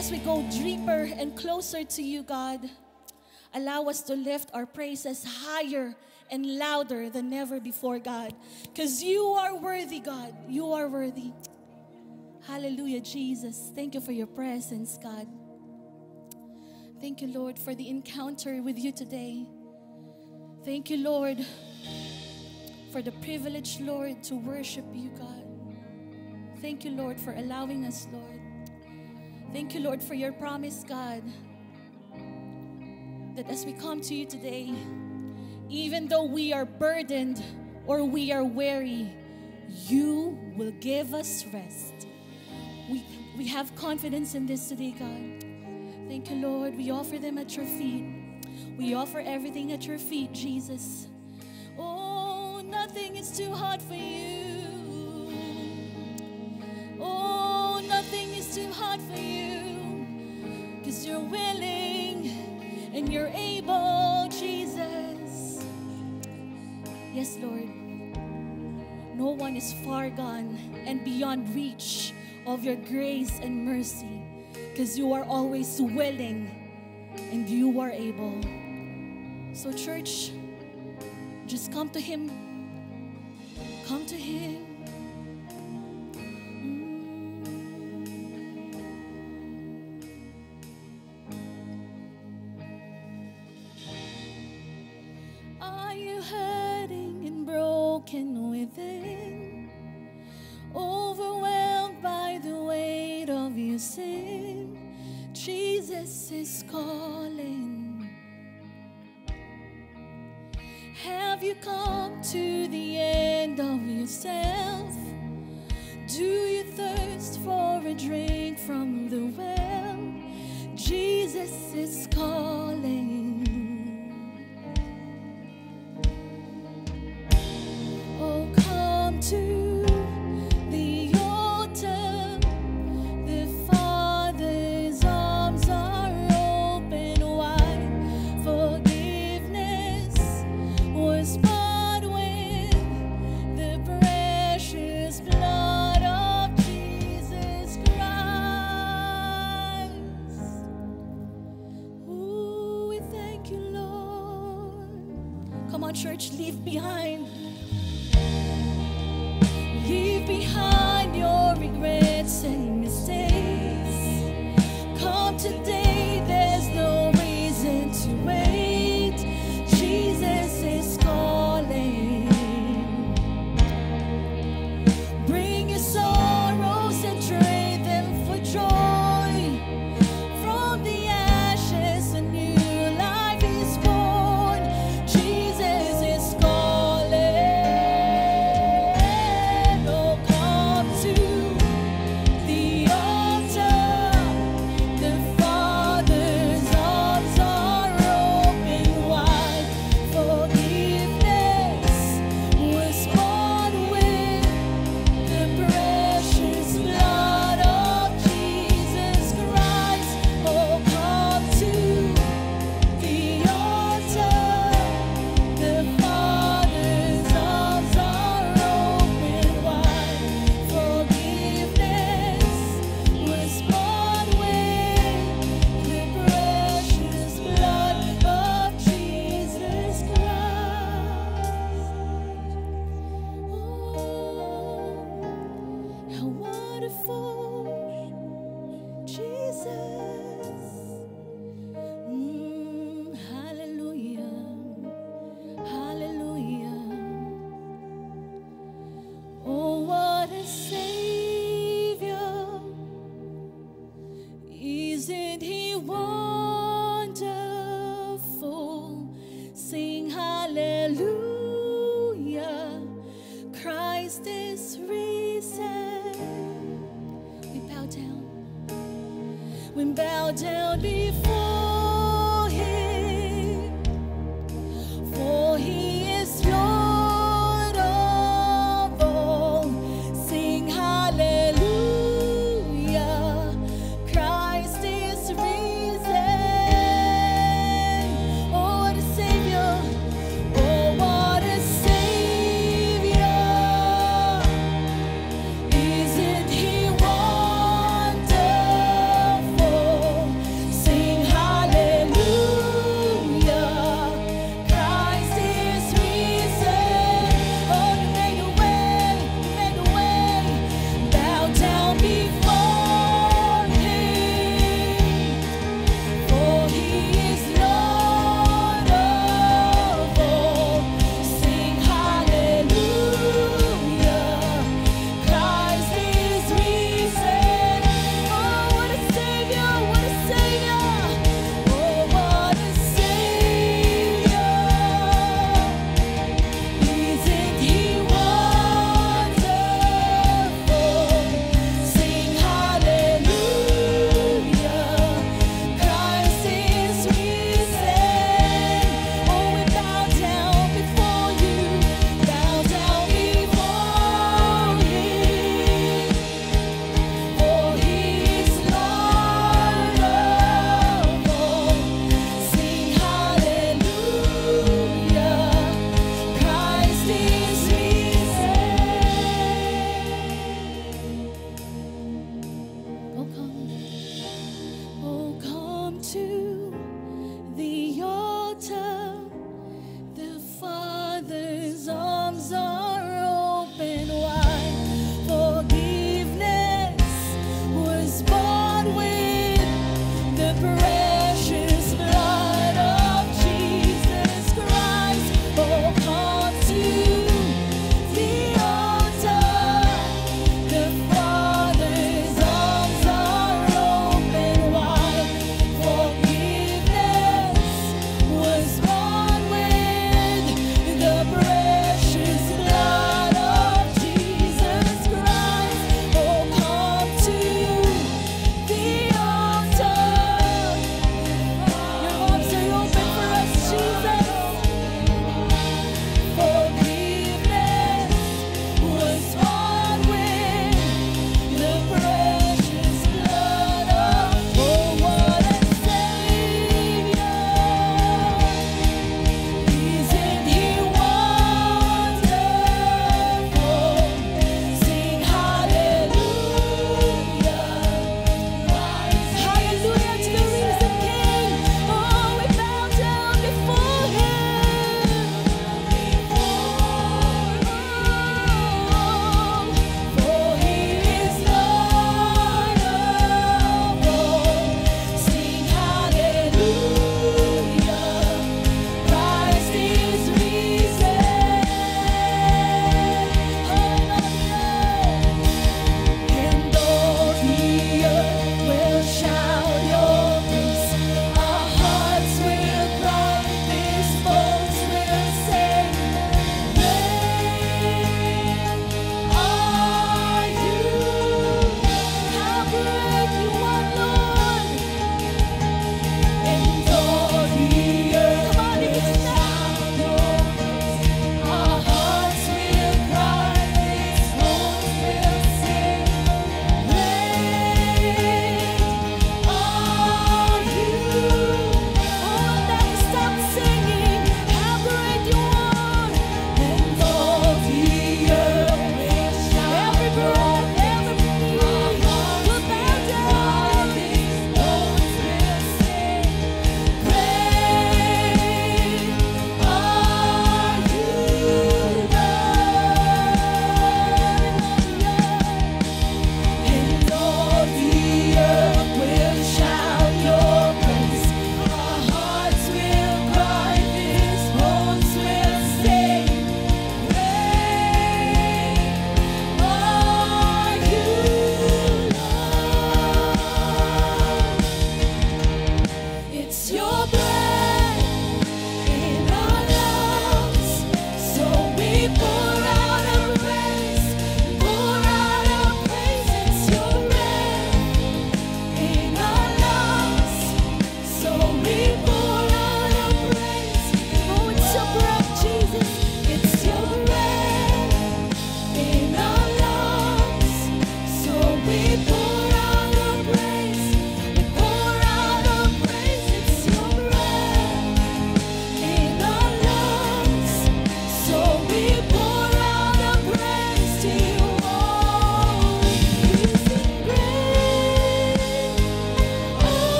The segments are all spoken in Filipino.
as we go deeper and closer to you, God, allow us to lift our praises higher and louder than ever before, God. Because you are worthy, God. You are worthy. Hallelujah, Jesus. Thank you for your presence, God. Thank you, Lord, for the encounter with you today. Thank you, Lord, for the privilege, Lord, to worship you, God. Thank you, Lord, for allowing us, Lord. Thank you, Lord, for your promise, God, that as we come to you today, even though we are burdened or we are weary, you will give us rest. We have confidence in this today, God. Thank you, Lord. We offer them at your feet. We offer everything at your feet, Jesus. Oh, nothing is too hard for you. Oh, nothing is too hard for you. Because you're willing and you're able, Jesus. Yes, Lord. No one is far gone and beyond reach of your grace and mercy, because you are always willing and you are able. So church, just come to him. Come to him. Are you hurting and broken within? Overwhelmed by the weight of your sin? Jesus is calling. Have you come to the end of yourself? Do you thirst for a drink from the well? Jesus is calling. Oh, come to the altar. The Father's arms are open wide. Forgiveness was bought with the precious blood of Jesus Christ. Ooh, we thank you, Lord. Come on, church, leave behind. Leave behind your regrets and mistakes. Come today, there's no reason to wait. Jesus is calling. Bring your sorrows and trade them for joy. From the ashes a new life is born. Jesus is calling. Oh, come to the altar. The Father's arms are open wide. Forgiveness was bought with the precious blood of Jesus Christ. Oh, come to the altar. The Father's arms are open wide. Forgiveness was bought with the precious blood of Jesus Christ. Oh, how wonderful, Jesus. Hallelujah. Hallelujah. Oh, what a Savior. Isn't he wonderful? Sing hallelujah. Christ is risen. We bow down. We bow down before him. For he is Lord of all. Sing hallelujah. Christ is risen. Oh, what a Savior. Oh, what a Savior. Isn't he wonderful?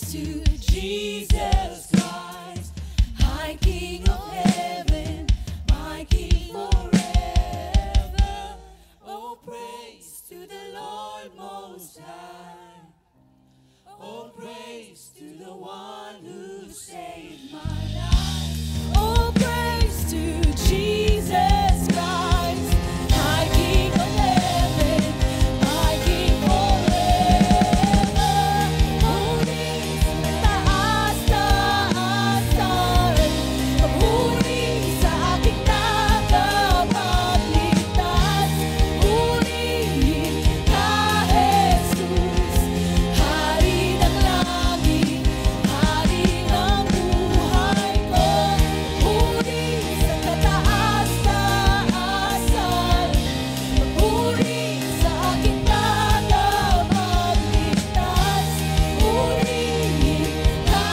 to Jesus Christ, High King of heaven, my King forever. Oh, praise to the Lord Most High. Oh, praise to the one who saved my life. Oh, praise to Jesus Christ, High King of heaven, my King forever. Puri sa taas-taasan, puri sa aking tagapagligtas. Purihin ka, Jesus, Hari ng langit, Hari ng buhay ko. Puri sa kataas-taasan, puri sa aking tagapagligtas. Purihin ka,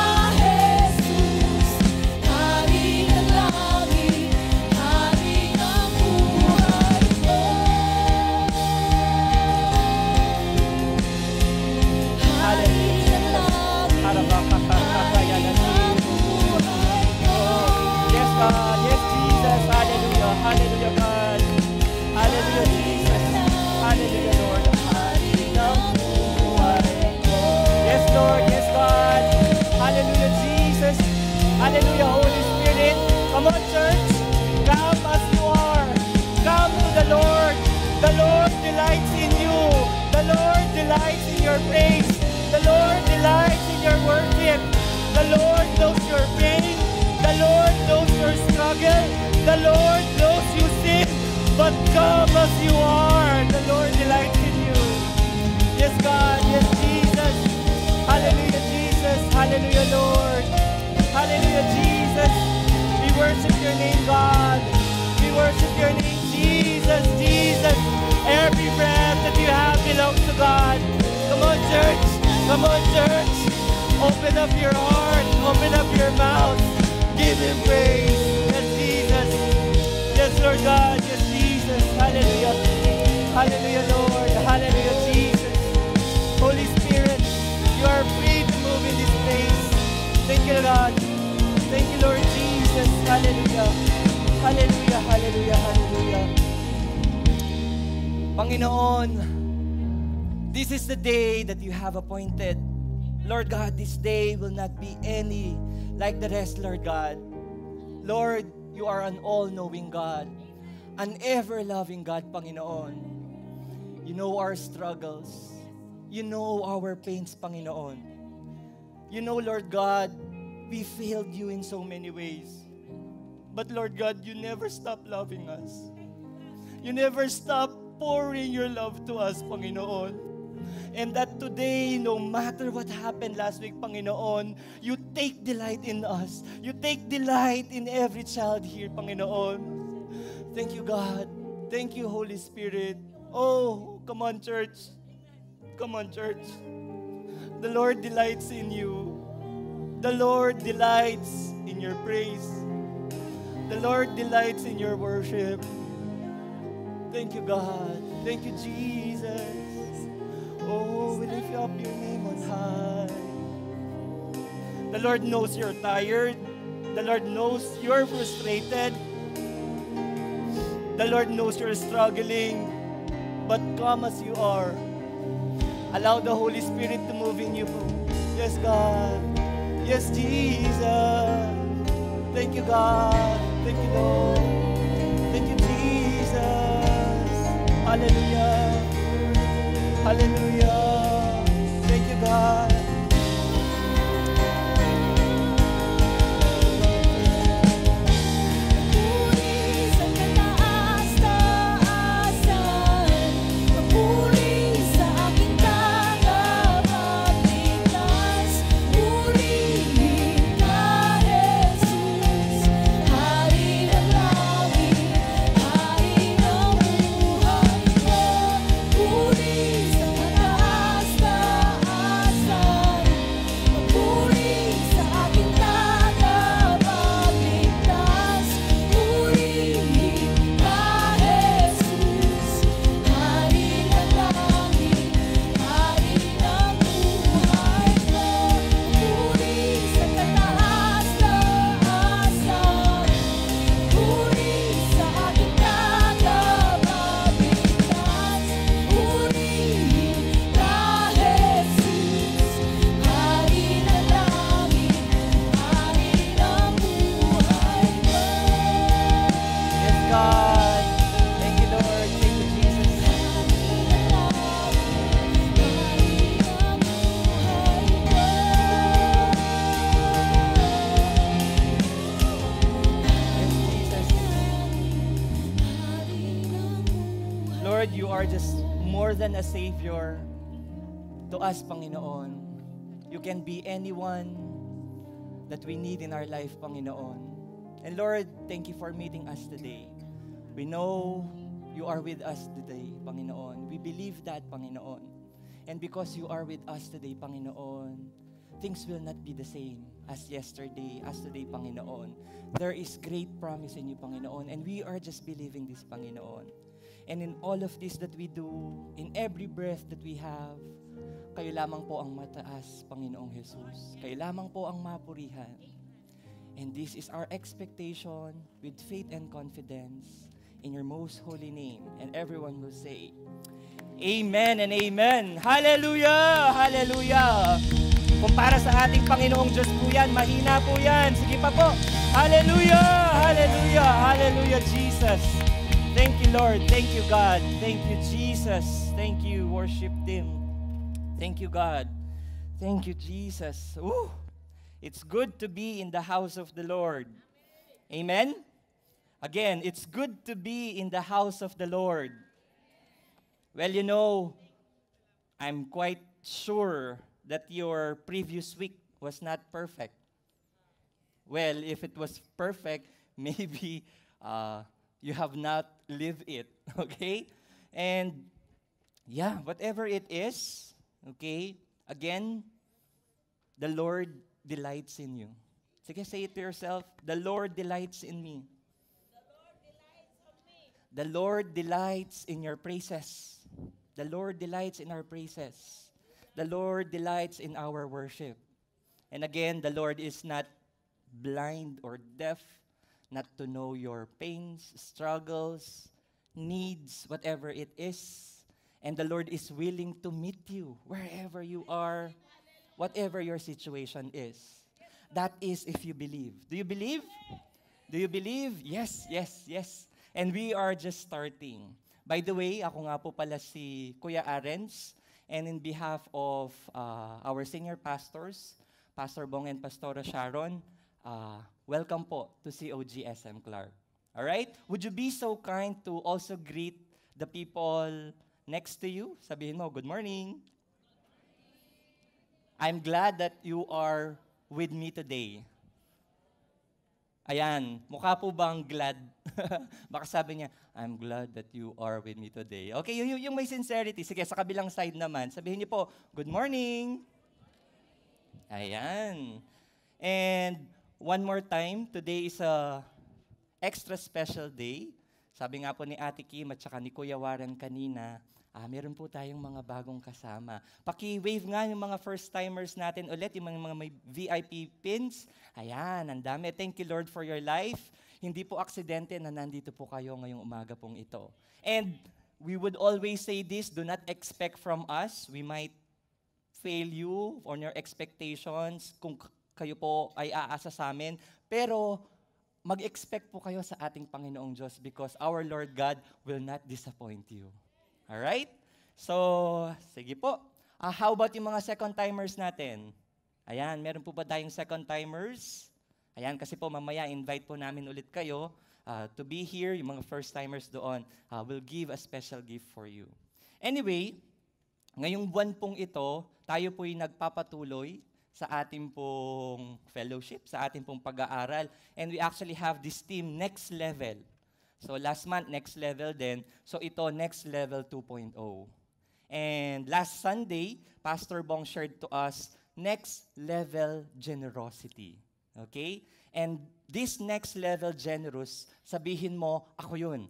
Jesus, Hari ng langit, Hari ng buhay ko. Hari ng langit, Harabakakakayanan ng buhay ko. Yes, God. Yes, Jesus. Hallelujah. Hallelujah, God. Hallelujah, Jesus. Hallelujah, Lord. Hari ng buhay ko. Yes, Lord. Yes, God. Hallelujah, Jesus. Hallelujah, Holy Spirit. Come on, church. Come as you are. Come to the Lord. The Lord delights in you. The Lord delights in your praise. The Lord delights in your worship. The Lord knows your pain. The Lord knows your struggle. The Lord knows you sin. But come as you are. The Lord delights in you. Yes, God. Yes, Jesus. Hallelujah, Jesus. Hallelujah, Lord. Hallelujah, Jesus. We worship your name, God. We worship your name, Jesus. Jesus. Every breath that you have belongs to God. Come on, church. Come on, church. Open up your heart. Open up your mouth. Give him praise. Yes, Jesus. Yes, Lord God. Yes, Jesus. Hallelujah. Hallelujah, Lord. Hallelujah, Jesus. Holy Spirit, you are free to move in this place. Thank you, God. Thank you, Lord Jesus. Hallelujah. Hallelujah, hallelujah, hallelujah. Panginoon, this is the day that you have appointed. Lord God, this day will not be any like the rest, Lord God. Lord, you are an all-knowing God, an ever-loving God, Panginoon. You know our struggles. You know our pains, Panginoon. You know, Lord God, we failed you in so many ways. But Lord God, you never stop loving us. You never stop pouring your love to us, Panginoon. And that today, no matter what happened last week, Panginoon, you take delight in us. You take delight in every child here, Panginoon. Thank you, God. Thank you, Holy Spirit. Oh, come on, church. Come on, church. The Lord delights in you. The Lord delights in your praise. The Lord delights in your worship. Thank you, God. Thank you, Jesus. Oh, we lift up your name on high. The Lord knows you're tired. The Lord knows you're frustrated. The Lord knows you're struggling. But come as you are. Allow the Holy Spirit to move in you. Yes, God. Yes, Jesus. Thank you, God. Thank you, Lord. Thank you, Jesus. Hallelujah. Hallelujah. Thank you, God. Puri sa kataas-taasan, puri sa aking tagapagligtas. Purihin ka, Jesus, Hari ng langit, Hari ng buhay ko. Puri sa kataas-taasan. are just more than a Savior to us, Panginoon. You can be anyone that we need in our life, Panginoon. And Lord, thank you for meeting us today. We know you are with us today, Panginoon. We believe that, Panginoon. And because you are with us today, Panginoon, things will not be the same as yesterday, as today, Panginoon. There is great promise in you, Panginoon, and we are just believing this, Panginoon. And in all of this that we do, in every breath that we have, kayo lamang po ang mataas, Panginoong Jesus. Kayo lamang po ang mapurihan. And this is our expectation with faith and confidence in your most holy name. And everyone will say, Amen and Amen. Hallelujah! Hallelujah! Kung para sa ating Panginoong Diyos po yan, mahina po yan. Sige pa po. Hallelujah! Hallelujah! Hallelujah, Jesus. Thank you, Lord. Thank you, God. Thank you, Jesus. Thank you, worship Him. Thank you, God. Thank you, Jesus. Ooh, it's good to be in the house of the Lord. Amen? Again, it's good to be in the house of the Lord. Well, you know, I'm quite sure that your previous week was not perfect. Well, if it was perfect, maybe you have not lived it, okay? And yeah, whatever it is, okay, again, the Lord delights in you. Sige, say it to yourself, the Lord delights in me. The Lord delights in your praises. The Lord delights in our praises. The Lord delights in our worship. And again, the Lord is not blind or deaf, not to know your pains, struggles, needs, whatever it is. And the Lord is willing to meet you wherever you are, whatever your situation is. That is if you believe. Do you believe? Do you believe? Yes, yes, yes. And we are just starting. By the way, ako nga po pala si Kuya Arens. And in behalf of our senior pastors, Pastor Bong and Pastora Sharon, welcome po to COG SM Clark. Alright? Would you be so kind to also greet the people next to you? Sabihin mo, good morning. I'm glad that you are with me today. Ayan, mukha po bang glad? Baka sabi niya, I'm glad that you are with me today. Okay, yung may sincerity. Sige, sa kabilang side naman, sabihin niyo po, good morning. Ayan. And one more time, today is a extra special day. Sabi nga po ni Ate Kim at saka ni Kuya Warren kanina, meron po tayong mga bagong kasama. Paki-wave nga yung mga first-timers natin ulit, yung mga may VIP pins. Ayan, ang dami. Thank you, Lord, for your life. Hindi po aksidente na nandito po kayo ngayong umaga pong ito. And we would always say this, do not expect from us. We might fail you on your expectations kung kayo po ay aasa sa amin. Pero mag-expect po kayo sa ating Panginoong Diyos because our Lord God will not disappoint you. Alright? So, sige po. How about yung mga second-timers natin? Ayan, meron po ba tayong second-timers? Ayan, kasi po mamaya invite po namin ulit kayo to be here. Yung mga first-timers doon will give a special gift for you. Anyway, ngayong buwan pong ito, tayo po'y nagpapatuloy sa ating pong fellowship, sa ating pong pag-aaral. And we actually have this team, Next Level. So last month, Next Level din. So ito, Next Level 2.0. And last Sunday, Pastor Bong shared to us, Next Level Generosity. Okay? And this Next Level Generous, sabihin mo, ako yun.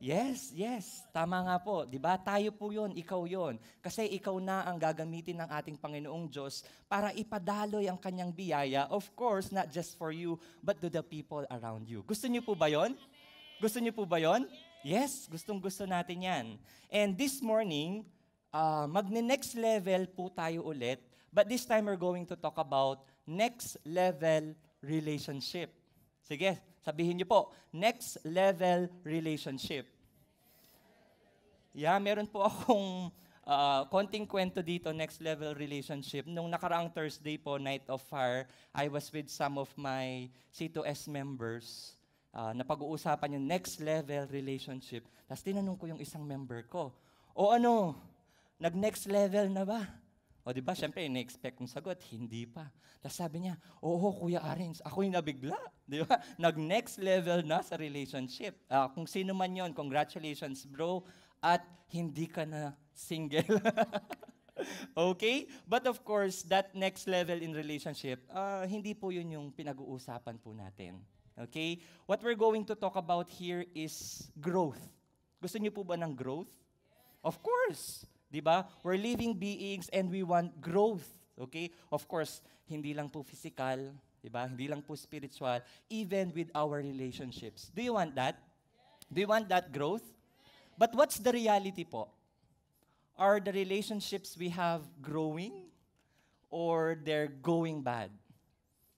Yes, yes. Tama nga po. Diba? Tayo po yun, ikaw yun. Kasi ikaw na ang gagamitin ng ating Panginoong Diyos para ipadaloy ang kanyang biyaya. Of course, not just for you, but to the people around you. Gusto niyo po ba yun? Gusto niyo po ba yun? Yes, gustong-gusto natin yan. And this morning, magne-next level po tayo ulit. But this time, we're going to talk about next level relationship. Sige, sabihin niyo po, next level relationship. Yeah, meron po akong konting kwento dito, next level relationship. Nung nakaraang Thursday po, Night of Fire, I was with some of my C2S members. napag-uusapan yung next level relationship. Tapos tinanong ko yung isang member ko, o ano, nag-next level na ba? O di ba, syempre, ina-expect kong sagot, hindi pa. Tapos sabi niya, oo, Kuya Arens, ako yung nabigla. Di ba? Nag-next level na sa relationship. Kung sino man yon, congratulations, bro. At hindi ka na single. Okay? But of course, that next level in relationship, hindi po yun yung pinag-uusapan po natin. Okay? What we're going to talk about here is growth. Gusto niyo po ba ng growth? Of course. Diba? We're living beings and we want growth. Okay? Of course, hindi lang po physical, diba? Hindi lang po spiritual, even with our relationships. Do you want that? Do you want that growth? But what's the reality po? Are the relationships we have growing or they're going bad?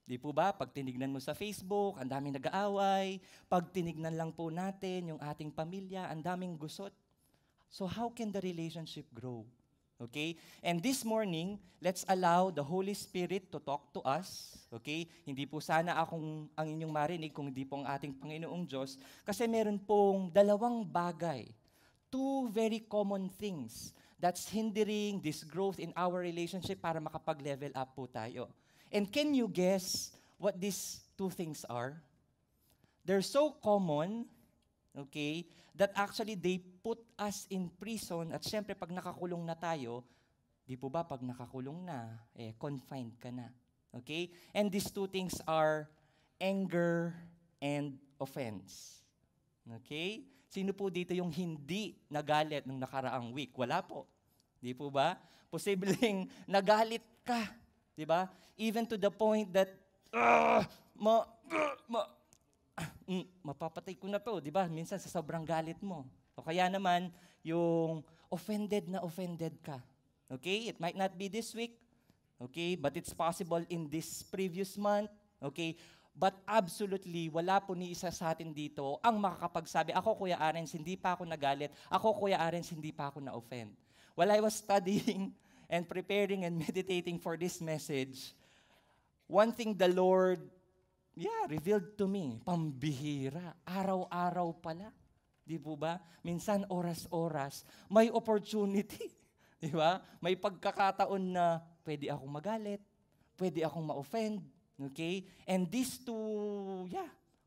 Di po ba? Pag tinignan mo sa Facebook, ang daming nag-aaway. Pag tinignan lang po natin yung ating pamilya, ang daming gusot. So how can the relationship grow? Okay? And this morning, let's allow the Holy Spirit to talk to us. Okay? Hindi po sana akong ang inyong marinig kung hindi po ang ating Panginoong Diyos. Kasi meron pong dalawang bagay. Two very common things that's hindering this growth in our relationship para makapag-level up po tayo. And can you guess what these two things are? They're so common, okay, that actually they put us in prison at syempre pag nakakulong na tayo, di po ba pag nakakulong na, confined ka na. Okay? And these two things are anger and offense. Okay? Sino po dito yung hindi nagalit nung nakaraang week? Wala po. Di po ba? Posibleng nagalit ka. Di ba? Even to the point that, mapapatay ko na to, di ba? Minsan sa sobrang galit mo. O kaya naman, yung offended ka. Okay? It might not be this week. Okay? But it's possible in this previous month. Okay? But absolutely, wala po ni isa sa atin dito ang makakapagsabi, ako Kuya Arens, hindi pa ako nagalit. Ako Kuya Arens, hindi pa ako na-offend. While I was studying and preparing and meditating for this message, one thing the Lord revealed to me, pambihira, araw-araw pala. Di po ba? Minsan, oras-oras, may opportunity. Di ba? May pagkakataon na pwede akong magalit, pwede akong ma-offend. Okay? And these two,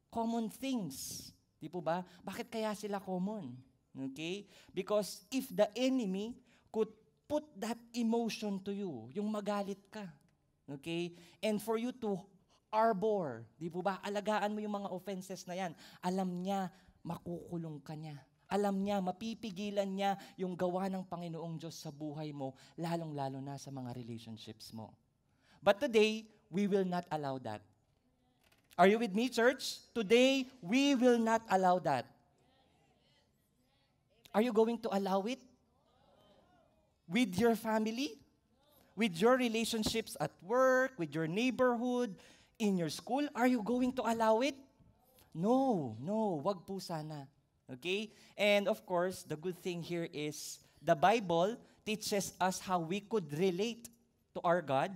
common things. Di po ba? Bakit kaya sila common? Okay? Because if the enemy could put that emotion to you, yung magalit ka, okay? And for you to arbor, di po ba? Alagaan mo yung mga offenses na yan. Alam niya, makukulong ka niya. Alam niya, mapipigilan niya yung gawa ng Panginoong Diyos sa buhay mo, lalong-lalo na sa mga relationships mo. But today, we will not allow that. Are you with me, church? Today, we will not allow that. Are you going to allow it? With your family? With your relationships at work? With your neighborhood? In your school? Are you going to allow it? No, wag po sana. Okay? And of course, the good thing here is the Bible teaches us how we could relate to our God.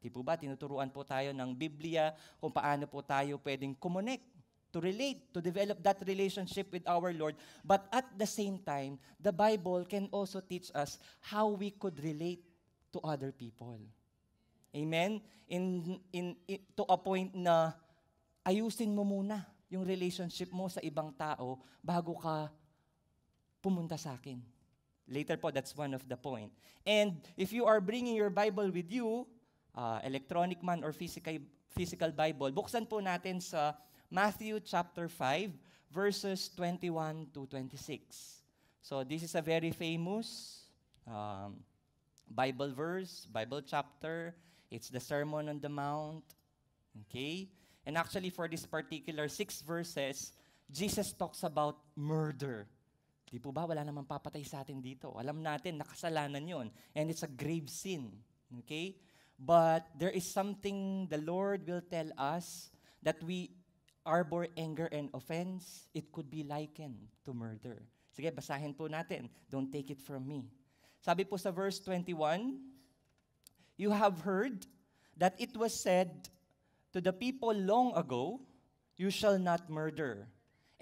Di po ba? Tinuturuan po tayo ng Biblia kung paano po tayo pwedeng connect, to relate, to develop that relationship with our Lord. But at the same time, the Bible can also teach us how we could relate to other people. Amen? To a point na ayusin mo muna yung relationship mo sa ibang tao bago ka pumunta sa akin. Later po, that's one of the point. And if you are bringing your Bible with you, electronic man or physical Bible, buksan po natin sa Matthew chapter 5, verses 21 to 26. So this is a very famous Bible verse, Bible chapter. It's the Sermon on the Mount. Okay? And actually, for this particular 6 verses, Jesus talks about murder. Di po ba? Wala namang papatay sa atin dito. Alam natin, nakasalanan yon, and it's a grave sin. Okay? But there is something the Lord will tell us that we arbor anger and offense. It could be likened to murder. Sige, basahin po natin. Don't take it from me. Sabi po sa verse 21, you have heard that it was said to the people long ago, you shall not murder.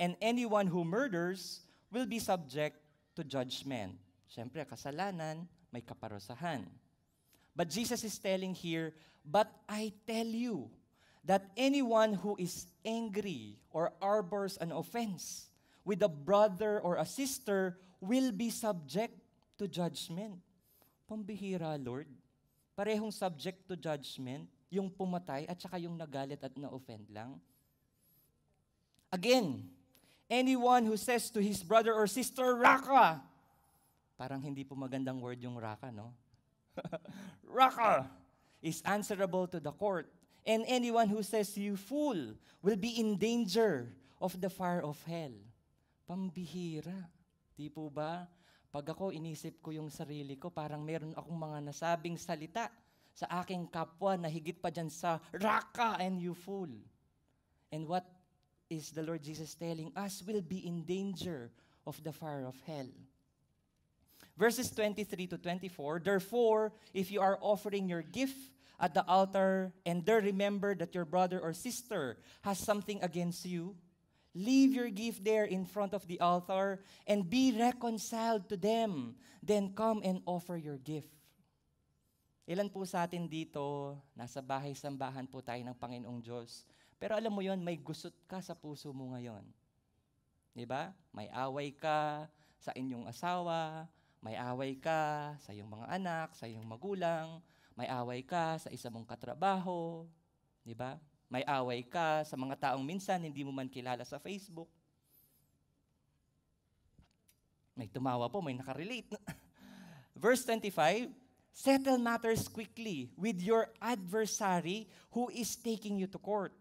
And anyone who murders will be subject to judgment. Siyempre, kasalanan, may kaparusahan. But Jesus is telling here, but I tell you that anyone who is angry or harbors an offense with a brother or a sister will be subject to judgment. Pambihira, Lord. Parehong subject to judgment, yung pumatay at saka yung nagalit at na-offend lang. Again, anyone who says to his brother or sister, Raka! Parang hindi po magandang word yung Raka, no? Raka! Is answerable to the court. And anyone who says, you fool, will be in danger of the fire of hell. Pambihira. Di po ba? Pag ako inisip ko yung sarili ko, parang meron akong mga nasabing salita sa aking kapwa na higit pa dyan sa Raka and you fool. And what is the Lord Jesus telling us? Will be in danger of the fire of hell. Verses 23 to 24, therefore, if you are offering your gift at the altar and there remember that your brother or sister has something against you, leave your gift there in front of the altar and be reconciled to them. Then come and offer your gift. Ilan po sa atin dito, nasa bahay-sambahan po tayo ng Panginoong Diyos. Pero alam mo yon, may gusot ka sa puso mo ngayon. Diba? May away ka sa inyong asawa, may away ka sa iyong mga anak, sa iyong magulang, may away ka sa isa mong katrabaho, di ba? May away ka sa mga taong minsan hindi mo man kilala sa Facebook. May tumawa po, may nakarelate. Verse 25, settle matters quickly with your adversary who is taking you to court.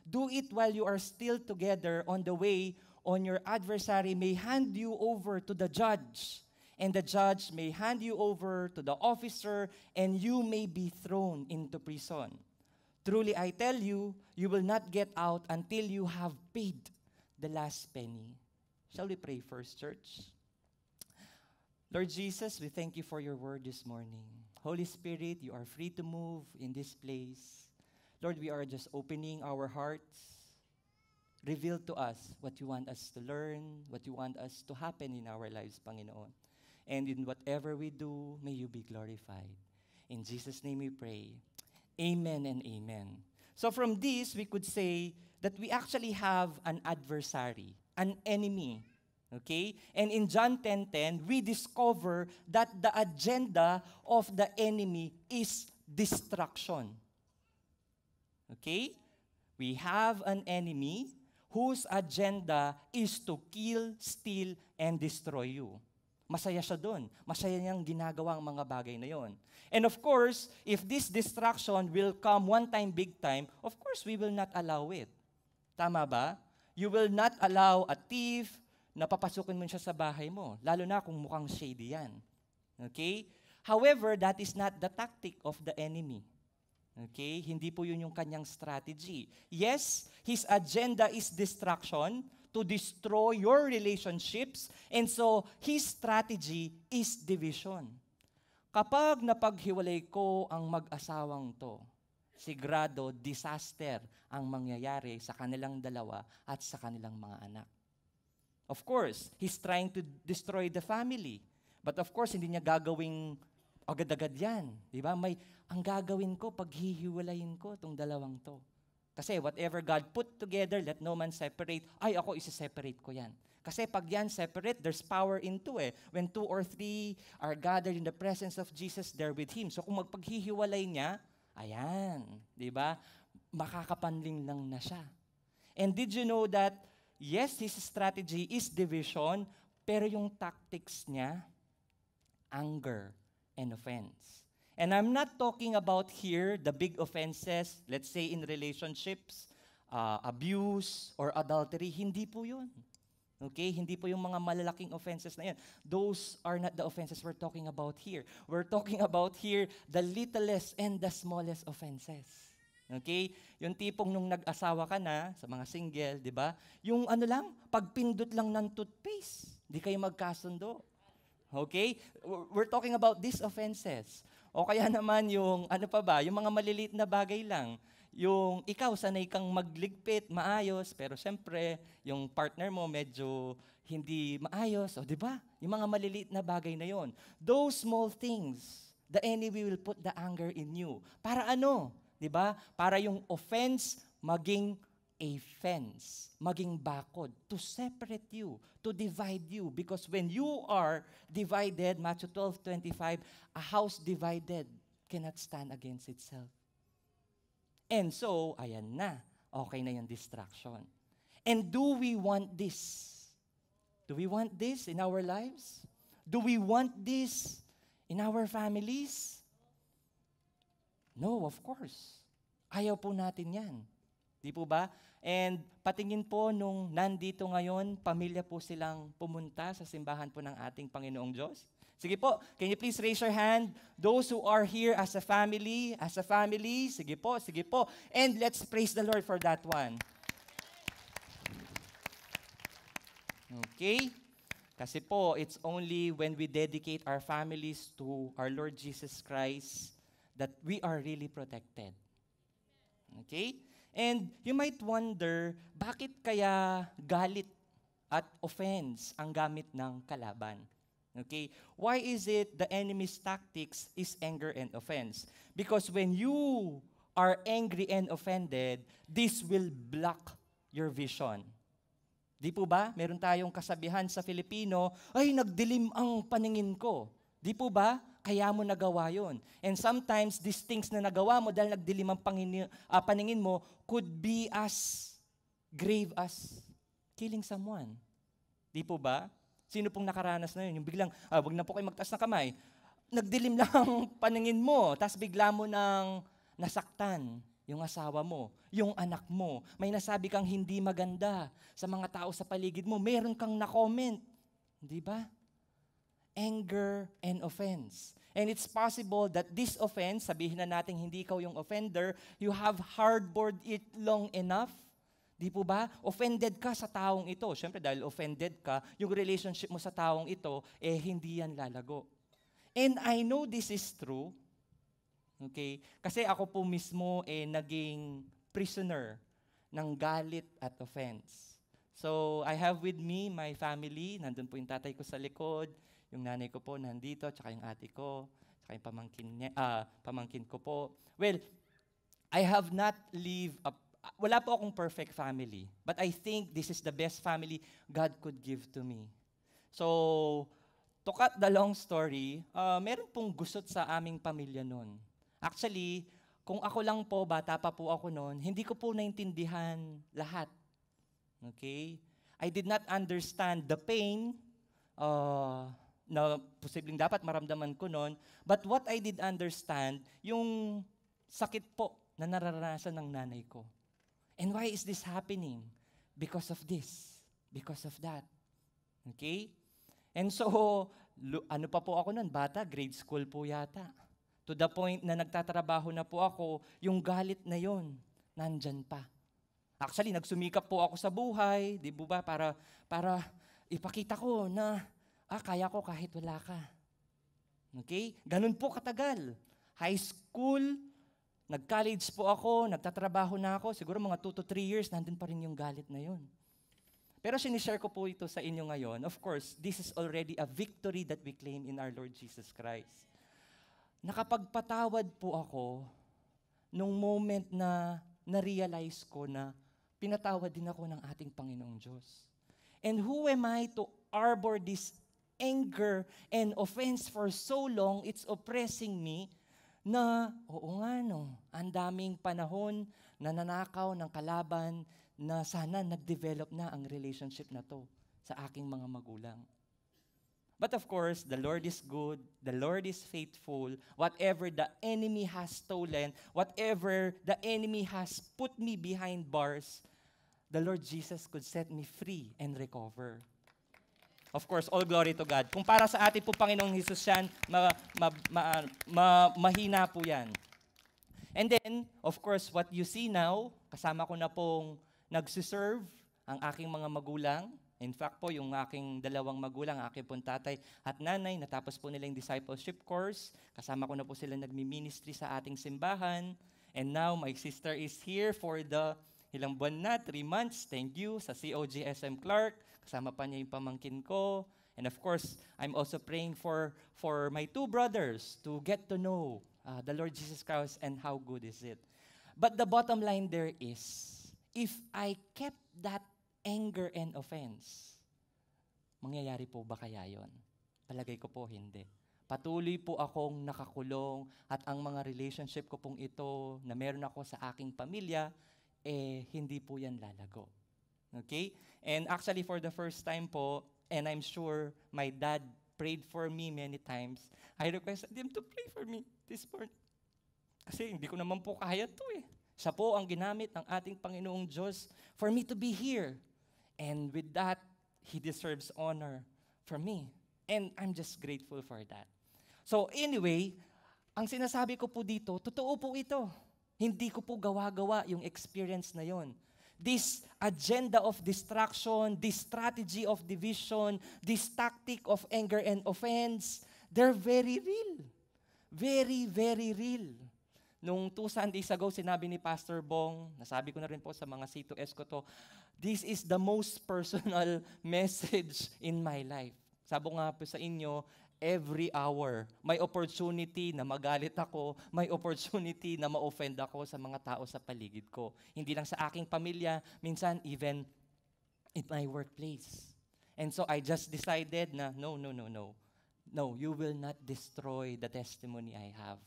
Do it while you are still together on the way, on your adversary may hand you over to the judge. And the judge may hand you over to the officer, and you may be thrown into prison. Truly, I tell you, you will not get out until you have paid the last penny. Shall we pray first, church? Lord Jesus, we thank you for your word this morning. Holy Spirit, you are free to move in this place. Lord, we are just opening our hearts. Reveal to us what you want us to learn, what you want us to happen in our lives, Panginoon. And in whatever we do, may you be glorified. In Jesus' name we pray. Amen and amen. So from this, we could say that we actually have an adversary, an enemy. Okay? And in John 10:10, we discover that the agenda of the enemy is destruction. Okay? We have an enemy whose agenda is to kill, steal, and destroy you. Masaya siya doon. Masaya niyang ginagawa ang mga bagay na yon. And of course, if this destruction will come one time, big time, of course, we will not allow it. Tama ba? You will not allow a thief na papasukin mo siya sa bahay mo, lalo na kung mukhang shady yan. Okay? However, that is not the tactic of the enemy. Okay? Hindi po yun yung kanyang strategy. Yes, his agenda is destruction, to destroy your relationships, and so his strategy is division. Kapag napaghiwalay ko ang mag-asawang to, sigurado disaster ang mangyayari sa kanilang dalawa at sa kanilang mga anak. Of course, he's trying to destroy the family. But of course, hindi niya gagawing agad-agad yan. Di ba? Ang gagawin ko, paghihiwalayin ko itong dalawang to. Kasi whatever God put together, let no man separate. Ay, ako isi-separate ko yan. Kasi pag yan separate, there's power in two eh. When 2 or 3 are gathered in the presence of Jesus, they're with Him. So kung magpaghihiwalay niya, ayan, di ba? Makakapanling lang na siya. And did you know that, yes, his strategy is division, pero yung tactics niya, anger and offense. And I'm not talking about here the big offenses, let's say in relationships, abuse or adultery. Hindi po yun. Okay? Hindi po yung mga malalaking offenses na yan. Those are not the offenses we're talking about here. We're talking about here the littlest and the smallest offenses. Okay? Yung tipong nung nag-asawa ka na, sa mga single, di ba? Yung ano lang, pagpindot lang ng toothpaste, di kayo magkasundo. Okay? We're talking about these offenses. O kaya naman yung, ano pa ba, yung mga maliliit na bagay lang. yung ikaw sanay kang magligpit, maayos, pero syempre, yung partner mo medyo hindi maayos. O di ba? Yung mga maliliit na bagay na yon. Those small things, the enemy will put the anger in you. Para ano? Di ba? Para yung offense maging a fence, maging bakod, to separate you, to divide you. Because when you are divided, Matthew 12:25, a house divided cannot stand against itself. And so, ayan na. Okay na yung distraction. And do we want this? Do we want this in our lives? Do we want this in our families? No, of course. Ayaw po natin yan. Di po ba? And patingin po nung nandito ngayon, pamilya po silang pumunta sa simbahan po ng ating Panginoong Diyos. Sige po, can you please raise your hand? Those who are here as a family, sige po, sige po. And let's praise the Lord for that one. Okay? Kasi po, it's only when we dedicate our families to our Lord Jesus Christ that we are really protected. Okay? And you might wonder, bakit kaya galit at offense ang gamit ng kalaban? Okay? Why is it the enemy's tactics is anger and offense? Because when you are angry and offended, this will block your vision. Di po ba? Meron tayong kasabihan sa Filipino, ay, nagdilim ang paningin ko. Di po ba? Kaya mo nagawa yun. And sometimes, these things na nagawa mo dahil nagdilim ang paningin mo could be as grave as killing someone. Di po ba? Sino pong nakaranas na yun? Yung biglang, wag na po kayo magtaas na kamay. Nagdilim lang ang paningin mo, tapos bigla mo nang nasaktan yung asawa mo, yung anak mo. May nasabi kang hindi maganda sa mga tao sa paligid mo. Meron kang na-comment. Di ba? Anger and offense. And it's possible that this offense, sabihin na natin hindi ikaw yung offender, you have harbored it long enough. Di po ba? Offended ka sa taong ito. Siyempre dahil offended ka, yung relationship mo sa taong ito, hindi yan lalago. And I know this is true. Okay? Kasi ako po mismo naging prisoner ng galit at offense. So, I have with me my family. Nandun po yung tatay ko sa likod, yung nanay ko po nandito, tsaka yung ate ko, tsaka yung pamangkin ko po. Well, I have not lived wala po akong perfect family, but I think this is the best family God could give to me. So, to cut the long story, meron pong gusot sa aming pamilya noon. Actually, kung ako lang po, bata pa po ako noon, hindi ko po naintindihan lahat. Okay? I did not understand the pain na posibleng dapat maramdaman ko noon, but what I did understand, yung sakit po na nararanasan ng nanay ko. And why is this happening? Because of this. Because of that. Okay? And so, ano pa po ako nun? Bata, grade school po yata. To the point na nagtatrabaho na po ako, yung galit na yon nandyan pa. Actually, nagsumikap po ako sa buhay, di ba? Para ipakita ko na, kaya ko kahit wala ka. Okay? Ganun po katagal. High school, nag-college po ako, nagtatrabaho na ako, siguro mga 2 to 3 years, nandun pa rin yung galit na yun. Pero sinishare ko po ito sa inyo ngayon. Of course, this is already a victory that we claim in our Lord Jesus Christ. Nakapagpatawad po ako nung moment na na-realize ko na pinatawad din ako ng ating Panginoong Diyos. And who am I to arbor this anger and offense for so long? It's oppressing me. Na, oo nga no, ang daming panahon na nanakaw ng kalaban na sana nag-develop na ang relationship na to sa aking mga magulang. But of course, the Lord is good, the Lord is faithful. Whatever the enemy has stolen, whatever the enemy has put me behind bars, the Lord Jesus could set me free and recover. Of course, all glory to God. Kung para sa atin po, Panginoong Jesus yan, mahina po yan. And then, of course, what you see now, kasama ko na pong nagsiserve ang aking mga magulang. In fact po, yung aking dalawang magulang, aking pong tatay at nanay, natapos po nila yung discipleship course. Kasama ko na po sila nagmi-ministry sa ating simbahan. And now, my sister is here for the ilang buwan na, 3 months. Thank you sa COG SM Clark. Kasama pa niya yung pamangkin ko. And of course, I'm also praying for my 2 brothers to get to know the Lord Jesus Christ and how good is it. But the bottom line there is, if I kept that anger and offense, mangyayari po ba kaya yon? Palagay ko po hindi. Patuloy po akong nakakulong at ang mga relationship ko pong ito na meron ako sa aking pamilya, hindi po yan lalago. Okay? And actually for the first time po, and I'm sure my dad prayed for me many times, I requested him to pray for me this morning. Kasi hindi ko naman po kaya to eh. Siya po ang ginamit ng ating Panginoong Diyos for me to be here. And with that, He deserves honor from me. And I'm just grateful for that. So anyway, ang sinasabi ko po dito, totoo po ito. Hindi ko po gawa-gawa yung experience na yon. This agenda of distraction, this strategy of division, this tactic of anger and offense, they're very real. Very, very real. Nung 2 Sundays ago, sinabi ni Pastor Bong, nasabi ko na rin po sa mga C2S ko to, this is the most personal message in my life. Sabi nga po sa inyo, every hour, may opportunity na magalit ako, may opportunity na ma-offend ako sa mga tao sa paligid ko. Hindi lang sa aking pamilya, minsan even in my workplace. And so I just decided na, no, you will not destroy the testimony I have.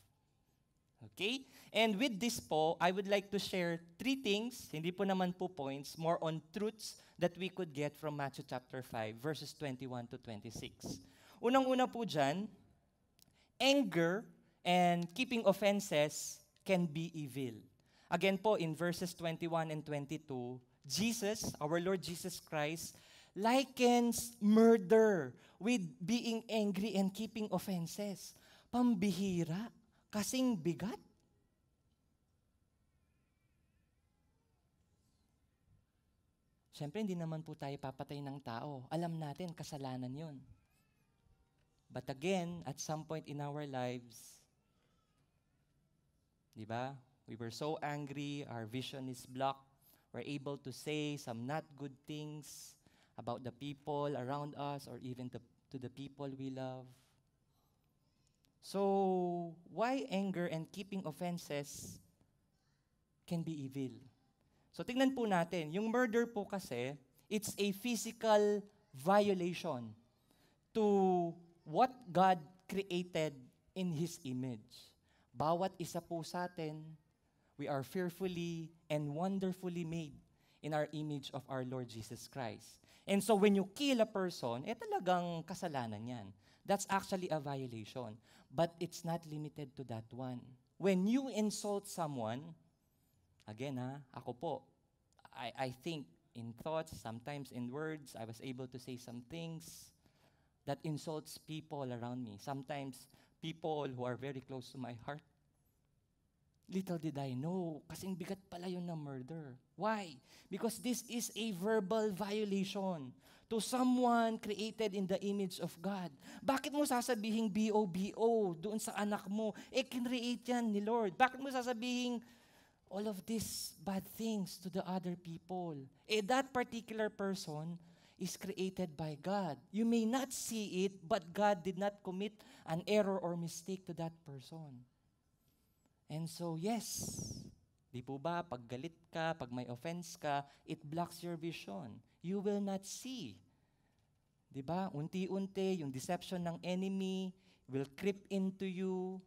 Okay? And with this po, I would like to share 3 things, hindi po naman po points, more on truths that we could get from Matthew chapter 5, verses 21 to 26. Unang-una po dyan, anger and keeping offenses can be evil. Again po, in verses 21 and 22, Jesus, our Lord Jesus Christ, likens murder with being angry and keeping offenses. Pambihira, kasing bigat. Siyempre, hindi naman po tayo papatay ng tao. Alam natin, kasalanan yun. But again, at some point in our lives, di ba? We were so angry, our vision is blocked. We're able to say some not good things about the people around us or even to the people we love. So, why anger and keeping offenses can be evil? So, tingnan po natin. Yung murder po kasi, it's a physical violation to what God created in His image. Bawat isa po sa atin, we are fearfully and wonderfully made in our image of our Lord Jesus Christ. And so when you kill a person, talagang kasalanan yan. That's actually a violation. But it's not limited to that one. When you insult someone, again ako po, I think in thoughts, sometimes in words, I was able to say some things that insults people around me. Sometimes, people who are very close to my heart. Little did I know, kasing bigat pala yun na murder. Why? Because this is a verbal violation to someone created in the image of God. Bakit mo sasabihing B-O-B-O doon sa anak mo? Kinreate yan ni Lord. Bakit mo sasabihing all of these bad things to the other people? That particular person is created by God. You may not see it, but God did not commit an error or mistake to that person. And so, yes, di po ba, pag galit ka, pag may offense ka, it blocks your vision. You will not see. Di ba? Unti-unti, yung deception ng enemy will creep into you.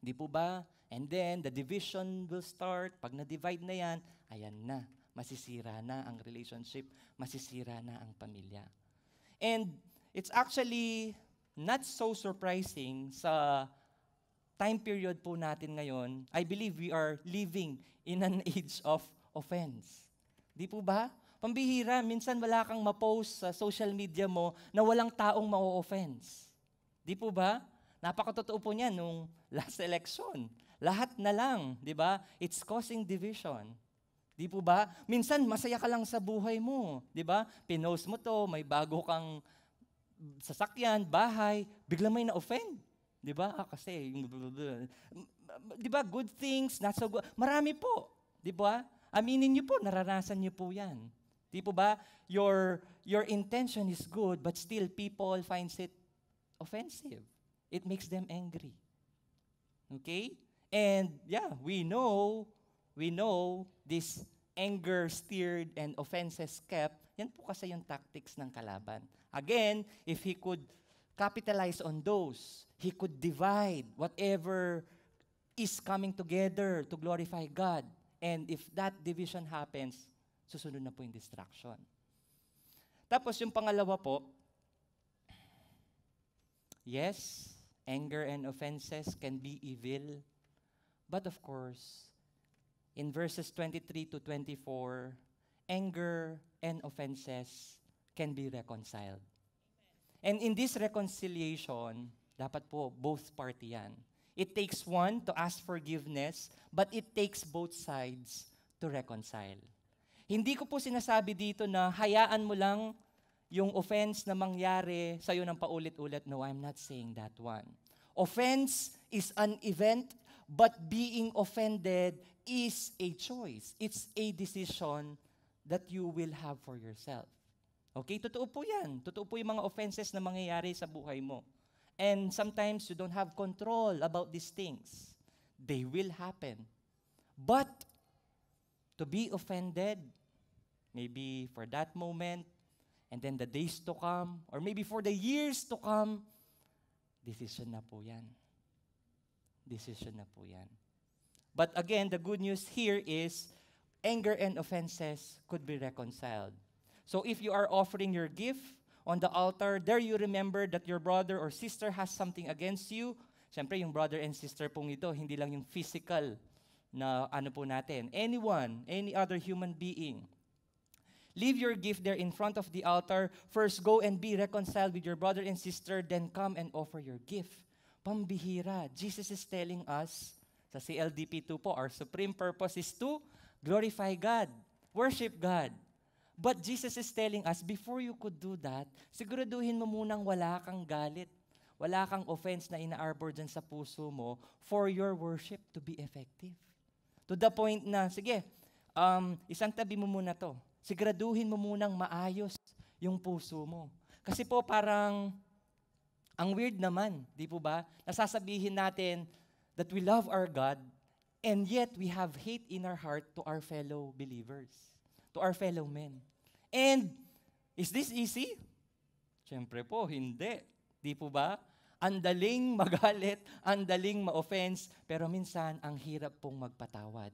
Di po ba? And then, the division will start. Pag na-divide na yan, ayan na. Masisira na ang relationship, masisira na ang pamilya. And it's actually not so surprising sa time period po natin ngayon. I believe we are living in an age of offense. Di po ba? Pambihira, minsan wala kang ma-post sa social media mo na walang taong ma-offense. Di po ba? Napakatotoo po niyan nung last election. Lahat na lang, di ba? It's causing division. Di po ba? Minsan, masaya ka lang sa buhay mo. Di ba? Pinost mo to, may bago kang sasakyan, bahay, bigla may na-offend. Di ba? Kasi, di ba, good things, not so good. Marami po, di ba? Aminin niyo po, naranasan niyo po yan. Di po ba? Your intention is good, but still people finds it offensive. It makes them angry. Okay? And yeah, we know this anger stirred and offenses kept. Yan po kasi yung tactics ng kalaban. Again, if he could capitalize on those, he could divide whatever is coming together to glorify God. And if that division happens, susunod na po yung distraction. Tapos yung pangalawa po, yes, anger and offenses can be evil. But of course, in verses 23 to 24, anger and offenses can be reconciled. And in this reconciliation, dapat po both party yan. It takes one to ask forgiveness, but it takes both sides to reconcile. Hindi ko po sinasabi dito na hayaan mo lang yung offense na mangyari sa'yo ng paulit-ulit. No, I'm not saying that one. Offense is an event, but being offended is a choice. It's a decision that you will have for yourself. Okay? Totoo po yan. Totoo po yung mga offenses na mangyayari sa buhay mo. And sometimes you don't have control about these things. They will happen. But to be offended, maybe for that moment, and then the days to come, or maybe for the years to come, decision na po yan. Decision na po yan. But again, the good news here is anger and offenses could be reconciled. So if you are offering your gift on the altar, there you remember that your brother or sister has something against you. Siyempre, yung brother and sister pong ito, hindi lang yung physical na ano po natin. Anyone, any other human being. Leave your gift there in front of the altar. First, go and be reconciled with your brother and sister, then come and offer your gift. Pambihira. Jesus is telling us, sa CLDP2 po, our supreme purpose is to glorify God, worship God. But Jesus is telling us, before you could do that, siguraduhin mo munang wala kang galit, wala kang offense na ina-arbor dyan sa puso mo for your worship to be effective. To the point na, sige, isang tabi mo muna to. Siguraduhin mo munang maayos yung puso mo. Kasi po parang, ang weird naman, di po ba? Nasasabihin natin that we love our God, and yet we have hate in our heart to our fellow believers, to our fellow men. And, is this easy? Siyempre po, hindi. Di po ba? Ang daling magalit, ang daling ma-offense, pero minsan, ang hirap pong magpatawad.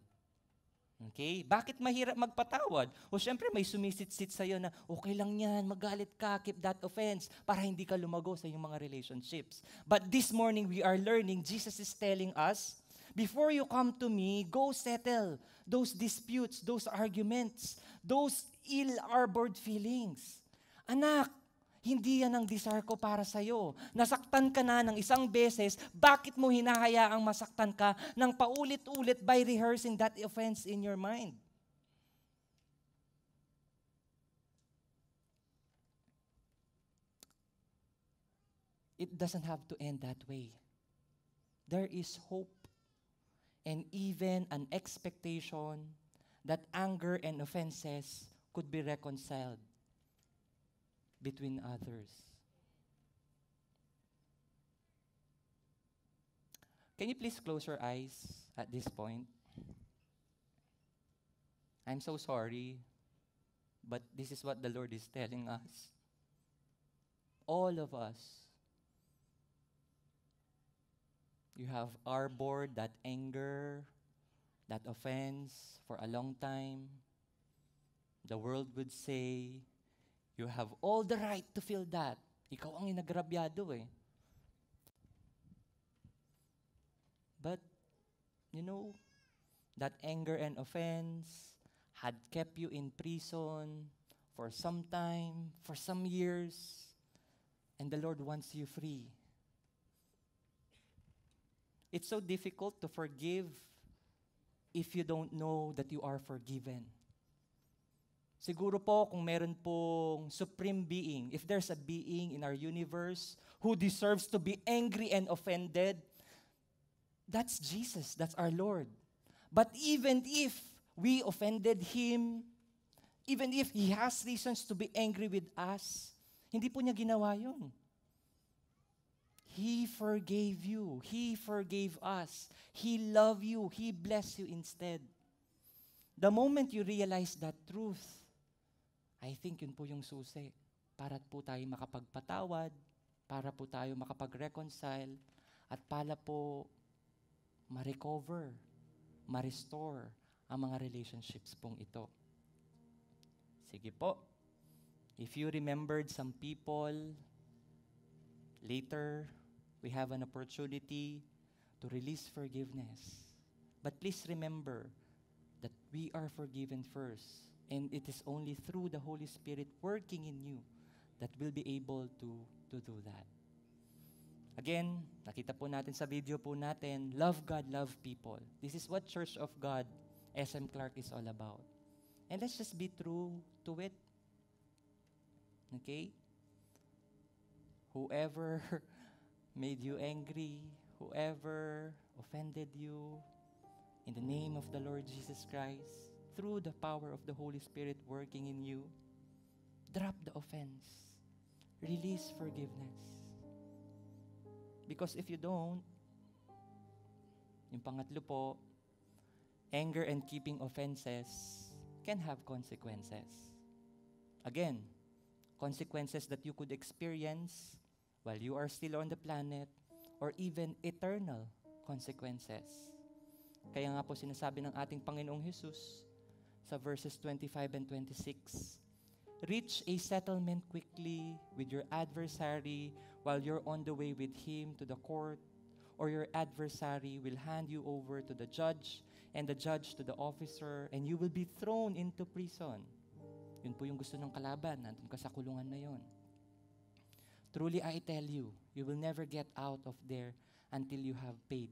Okay? Bakit mahirap magpatawad? O syempre may sumisit-sit sa'yo na, okay lang yan, magalit ka, keep that offense, para hindi ka lumago sa iyong mga relationships. But this morning, we are learning, Jesus is telling us, before you come to me, go settle those disputes, those arguments, those ill-harbored feelings. Anak, hindi yan ang desire ko para sa'yo. Nasaktan ka na ng isang beses, bakit mo hinahayaang masaktan ka ng paulit-ulit by rehearsing that offense in your mind? It doesn't have to end that way. There is hope and even an expectation that anger and offenses could be reconciled between others. Can you please close your eyes at this point? I'm so sorry, but this is what the Lord is telling us. All of us, you have harbored that anger, that offense for a long time. The world would say, you have all the right to feel that. Ikaw ang inagrabyado eh. But, you know, that anger and offense had kept you in prison for some time, for some years, and the Lord wants you free. It's so difficult to forgive if you don't know that you are forgiven. Siguro po kung meron pong supreme being, if there's a being in our universe who deserves to be angry and offended, That's Jesus. That's our Lord. But even if we offended Him, even if He has reasons to be angry with us, hindi po niya ginawa yun. He forgave you. He forgave us. He loved you. He blessed you instead. The moment you realize that truth, I think yun po yung susi. Para po tayo makapagpatawad, para po tayo makapag-reconcile, at para po ma-recover, ma-restore ang mga relationships pong ito. Sige po. If you remembered some people, later, we have an opportunity to release forgiveness. But please remember that we are forgiven first. And it is only through the Holy Spirit working in you that we'll be able to do that. Again, nakita po natin sa video po natin, love God, love people. This is what Church of God, SM Clark is all about. And let's just be true to it. Okay? Whoever made you angry, whoever offended you, in the name of the Lord Jesus Christ, through the power of the Holy Spirit working in you, drop the offense. Release forgiveness. Because if you don't, yung pangatlo po, anger and keeping offenses can have consequences. Again, consequences that you could experience while you are still on the planet or even eternal consequences. Kaya nga po sinasabi ng ating Panginoong Jesus sa verses 25 and 26, reach a settlement quickly with your adversary while you're on the way with him to the court, or your adversary will hand you over to the judge, and the judge to the officer, and you will be thrown into prison. Yun po yung gusto ng kalaban, nandun ka sa kulungan na yun. Truly I tell you, you will never get out of there until you have paid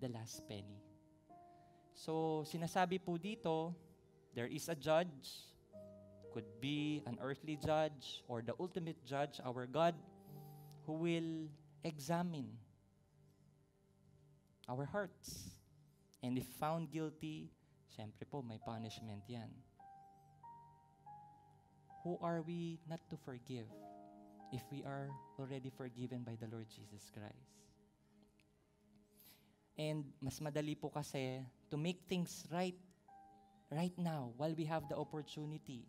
the last penny. So, sinasabi po dito, there is a judge, could be an earthly judge or the ultimate judge, our God, who will examine our hearts. And if found guilty, syempre po, may punishment yan. Who are we not to forgive if we are already forgiven by the Lord Jesus Christ? And mas madali po kasi to make things right now while we have the opportunity.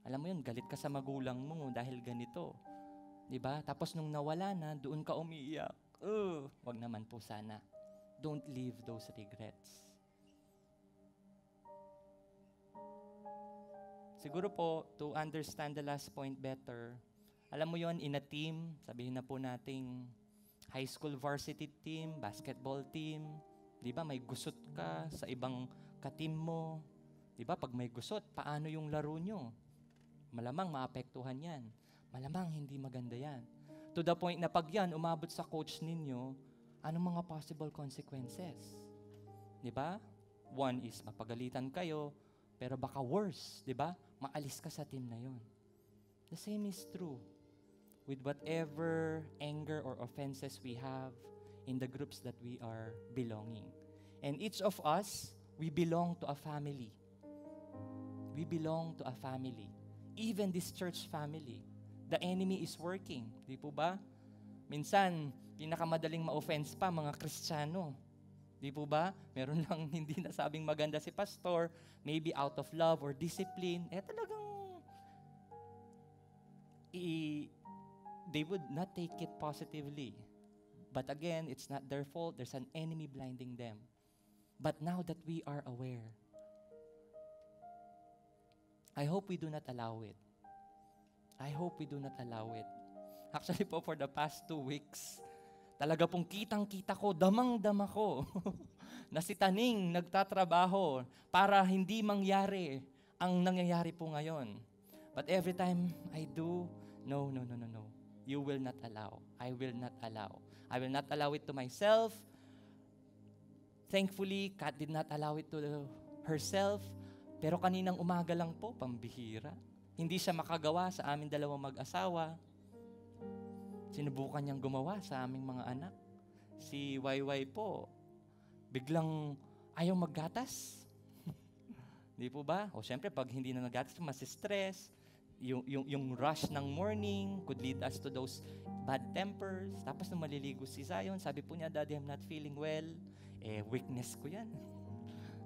Alam mo yun, galit ka sa magulang mo dahil ganito. Diba? Tapos nung nawala na, doon ka umiiyak. Wag naman po sana. Don't leave those regrets. Siguro po, to understand the last point better, alam mo yon, in a team, sabihin na po nating high school varsity team, basketball team, di ba, may gusot ka sa ibang ka-team mo. Di ba, pag may gusot, paano yung laro nyo? Malamang maapektuhan yan. Malamang hindi maganda yan. To the point na pag yan, umabot sa coach ninyo, anong mga possible consequences? Di ba? One is mapagalitan kayo, pero baka worse, di ba? Maalis ka sa team na yon. The same is true with whatever anger or offenses we have in the groups that we are belonging. And each of us, we belong to a family. We belong to a family. Even this church family, the enemy is working. Di po ba? Minsan, pinakamadaling ma-offense pa mga Kristiyano. Di po ba? Meron lang hindi nasabing maganda si pastor, maybe out of love or discipline. Talagang they would not take it positively. But again, it's not their fault. There's an enemy blinding them. But now that we are aware, I hope we do not allow it. I hope we do not allow it. Actually po, for the past 2 weeks, talaga pong kitang-kita ko, damang-dama ko, na si Taning nagtatrabaho para hindi mangyari ang nangyayari po ngayon. But every time I do, no. You will not allow. I will not allow. I will not allow it to myself. Thankfully, Kat did not allow it to herself. Pero kaninang umaga lang po, pambihira. Hindi siya makagawa sa aming dalawang mag-asawa. Sinubukan niyang gumawa sa aming mga anak. Si YY po, biglang ayaw maggatas. Di po ba? O syempre, pag hindi na naggatas, mas-stress. Yung rush ng morning could lead us to those bad tempers. Tapos nung maliligo si Zion, sabi po niya, Daddy, I'm not feeling well. Weakness ko yan.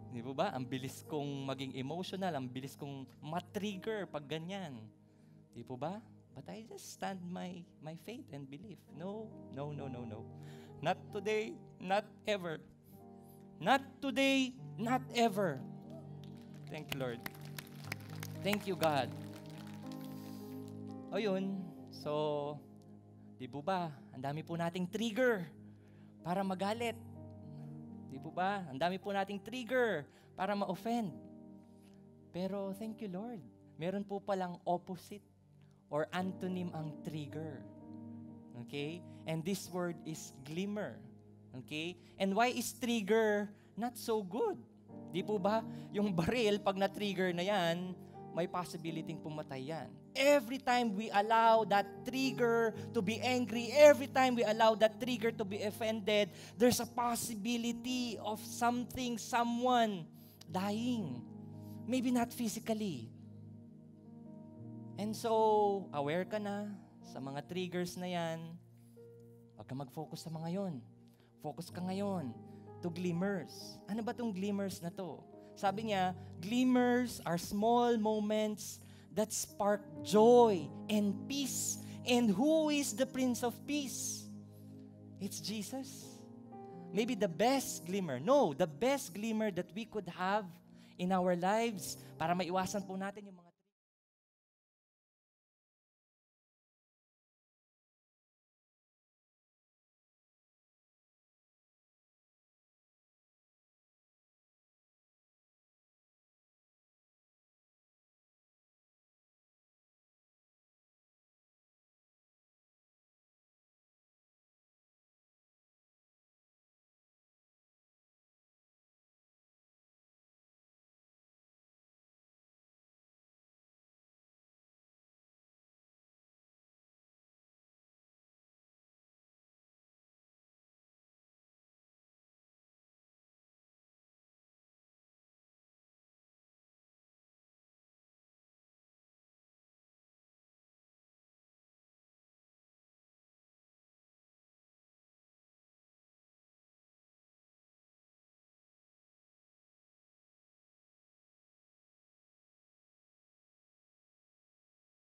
Di po ba? Ang bilis kong maging emotional, ang bilis kong matrigger pag ganyan. Di po ba? But I just stand my faith and believe. No. Not today, not ever. Not today, not ever. Thank you, Lord. Thank you, God. O yun, so, di po ba, ang dami po nating trigger para magalit. Di po ba? Ang dami po nating trigger para ma-offend. Pero thank you, Lord. Meron po palang opposite or antonym ang trigger. Okay? And this word is glimmer. Okay? And why is trigger not so good? Di po ba? Yung baril, pag na-trigger na yan, may possibility pumatay yan. Every time we allow that trigger to be angry, every time we allow that trigger to be offended, there's a possibility of someone dying. Maybe not physically. And so, aware ka na sa mga triggers na yan. Huwag ka mag-focus sa mga yon. Focus ka ngayon to glimmers. Ano ba tong glimmers na to? Sabi niya, glimmers are small moments that spark joy and peace. And who is the Prince of Peace? It's Jesus. Maybe the best glimmer. No, the best glimmer that we could have in our lives para maiwasan po natin yung mga